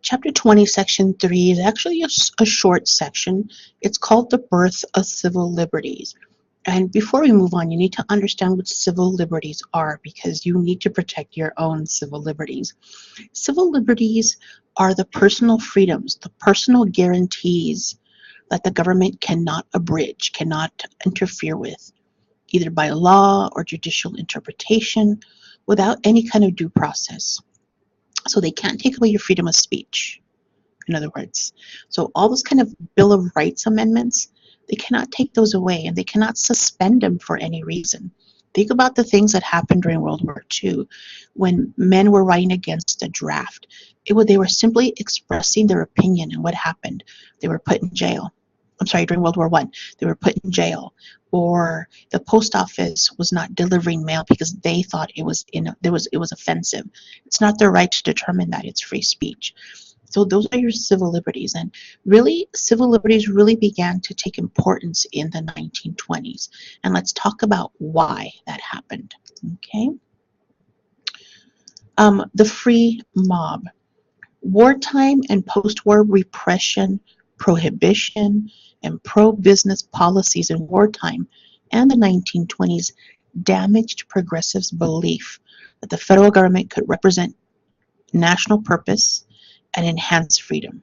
Chapter 20, Section 3 is actually a short section. It's called The Birth of Civil Liberties. And before we move on, you need to understand what civil liberties are because you need to protect your own civil liberties. Civil liberties are the personal freedoms, the personal guarantees that the government cannot abridge, cannot interfere with, either by law or judicial interpretation, without any kind of due process. So they can't take away your freedom of speech, in other words. So all those kind of Bill of Rights amendments, they cannot take those away and they cannot suspend them for any reason. Think about the things that happened during World War II when men were writing against the draft. They were simply expressing their opinion, and what happened? They were put in jail. I'm sorry, during World War I, they were put in jail, or the post office was not delivering mail because they thought it was offensive. It's not their right to determine that. It's free speech. So those are your civil liberties. And really, civil liberties really began to take importance in the 1920s. And let's talk about why that happened. Okay. The free mob. Wartime and post-war repression, prohibition, and pro-business policies in wartime and the 1920s damaged progressives' belief that the federal government could represent national purpose and enhance freedom.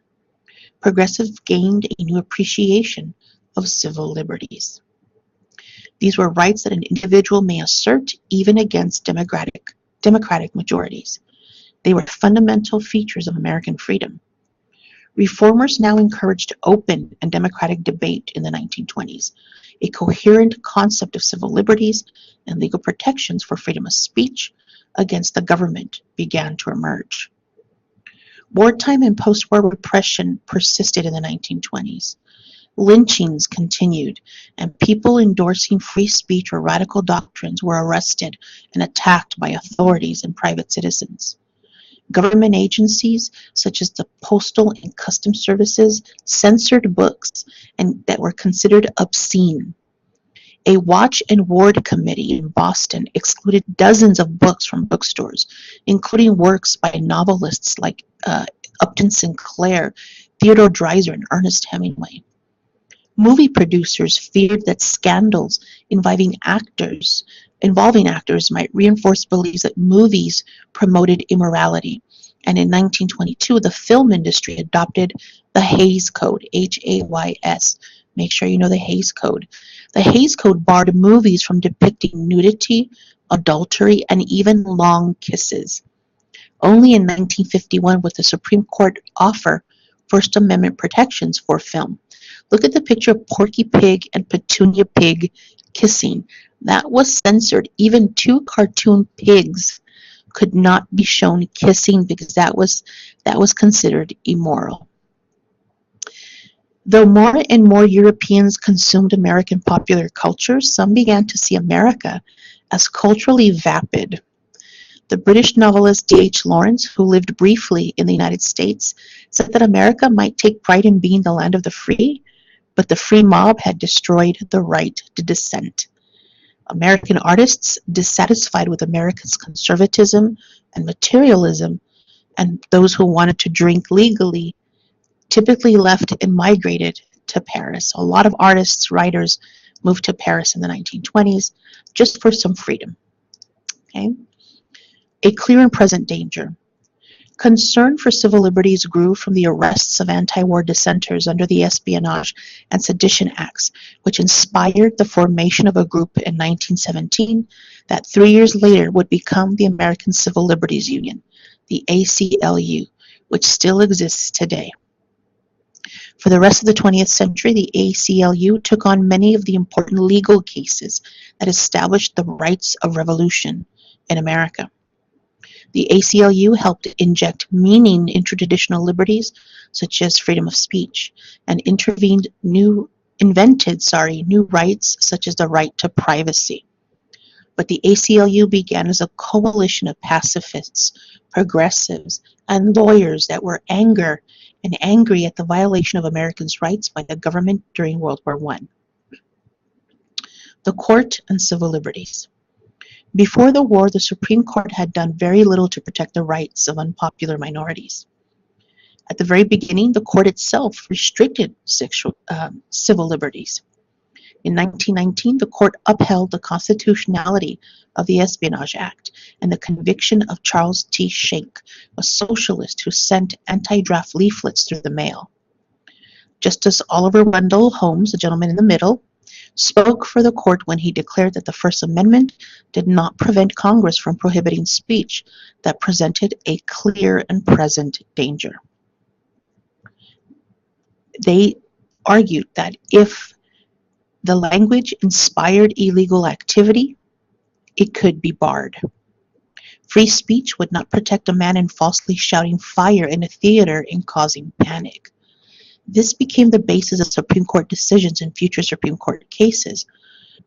Progressives gained a new appreciation of civil liberties. These were rights that an individual may assert even against democratic majorities. They were fundamental features of American freedom. Reformers now encouraged open and democratic debate in the 1920s. A coherent concept of civil liberties and legal protections for freedom of speech against the government began to emerge. Wartime and post-war repression persisted in the 1920s. Lynchings continued, and people endorsing free speech or radical doctrines were arrested and attacked by authorities and private citizens. Government agencies, such as the Postal and Customs Services, censored books that were considered obscene. A Watch and Ward committee in Boston excluded dozens of books from bookstores, including works by novelists like Upton Sinclair, Theodore Dreiser, and Ernest Hemingway. Movie producers feared that scandals involving actors might reinforce beliefs that movies promoted immorality. And in 1922, the film industry adopted the Hays Code, Hays. Make sure you know the Hays Code. The Hays Code barred movies from depicting nudity, adultery, and even long kisses. Only in 1951 would the Supreme Court offer First Amendment protections for film. Look at the picture of Porky Pig and Petunia Pig kissing. That was censored. Even two cartoon pigs could not be shown kissing because that was considered immoral. Though more and more Europeans consumed American popular culture, some began to see America as culturally vapid. The British novelist D.H. Lawrence, who lived briefly in the United States, said that America might take pride in being the land of the free, but the free mob had destroyed the right to dissent. American artists, dissatisfied with America's conservatism and materialism, and those who wanted to drink legally, typically left and migrated to Paris. A lot of artists, writers moved to Paris in the 1920s just for some freedom. Okay? A clear and present danger. Concern for civil liberties grew from the arrests of anti-war dissenters under the Espionage and Sedition Acts, which inspired the formation of a group in 1917 that 3 years later would become the American Civil Liberties Union, the ACLU, which still exists today. For the rest of the 20th century, the ACLU took on many of the important legal cases that established the rights of revolution in America. The ACLU helped inject meaning into traditional liberties, such as freedom of speech, and invented new rights, such as the right to privacy. But the ACLU began as a coalition of pacifists, progressives, and lawyers that were angry at the violation of Americans' rights by the government during World War I. The Court and Civil Liberties. Before the war, the Supreme Court had done very little to protect the rights of unpopular minorities. At the very beginning, the court itself restricted civil liberties. In 1919, the court upheld the constitutionality of the Espionage Act and the conviction of Charles T. Schenck, a socialist who sent anti-draft leaflets through the mail. Justice Oliver Wendell Holmes, the gentleman in the middle, spoke for the court when he declared that the First Amendment did not prevent Congress from prohibiting speech that presented a clear and present danger. They argued that if the language inspired illegal activity, it could be barred. Free speech would not protect a man in falsely shouting fire in a theater and causing panic. This became the basis of Supreme Court decisions in future Supreme Court cases,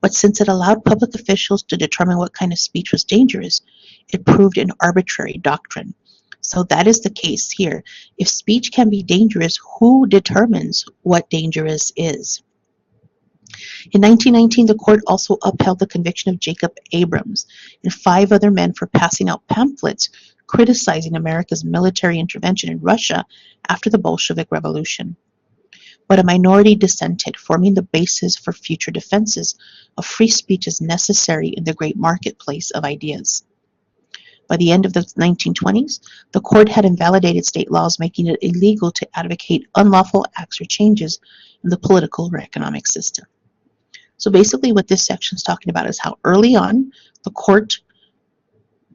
but since it allowed public officials to determine what kind of speech was dangerous, it proved an arbitrary doctrine. So that is the case here. If speech can be dangerous, who determines what dangerous is? In 1919, the court also upheld the conviction of Jacob Abrams and 5 other men for passing out pamphlets criticizing America's military intervention in Russia after the Bolshevik Revolution. But a minority dissented, forming the basis for future defenses of free speech as necessary in the great marketplace of ideas. By the end of the 1920s, the court had invalidated state laws making it illegal to advocate unlawful acts or changes in the political or economic system. So basically what this section is talking about is how early on the court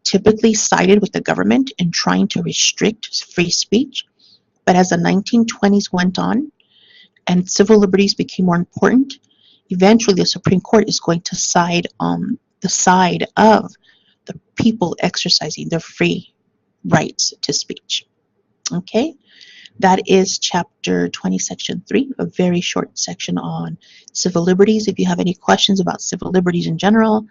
typically sided with the government in trying to restrict free speech, but as the 1920s went on and civil liberties became more important, eventually the Supreme Court is going to side on the side of the people exercising their free rights to speech. Okay? That is chapter 20, section 3, a very short section on civil liberties. If you have any questions about civil liberties in general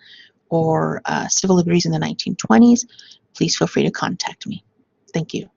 or civil liberties in the 1920s, please feel free to contact me. Thank you.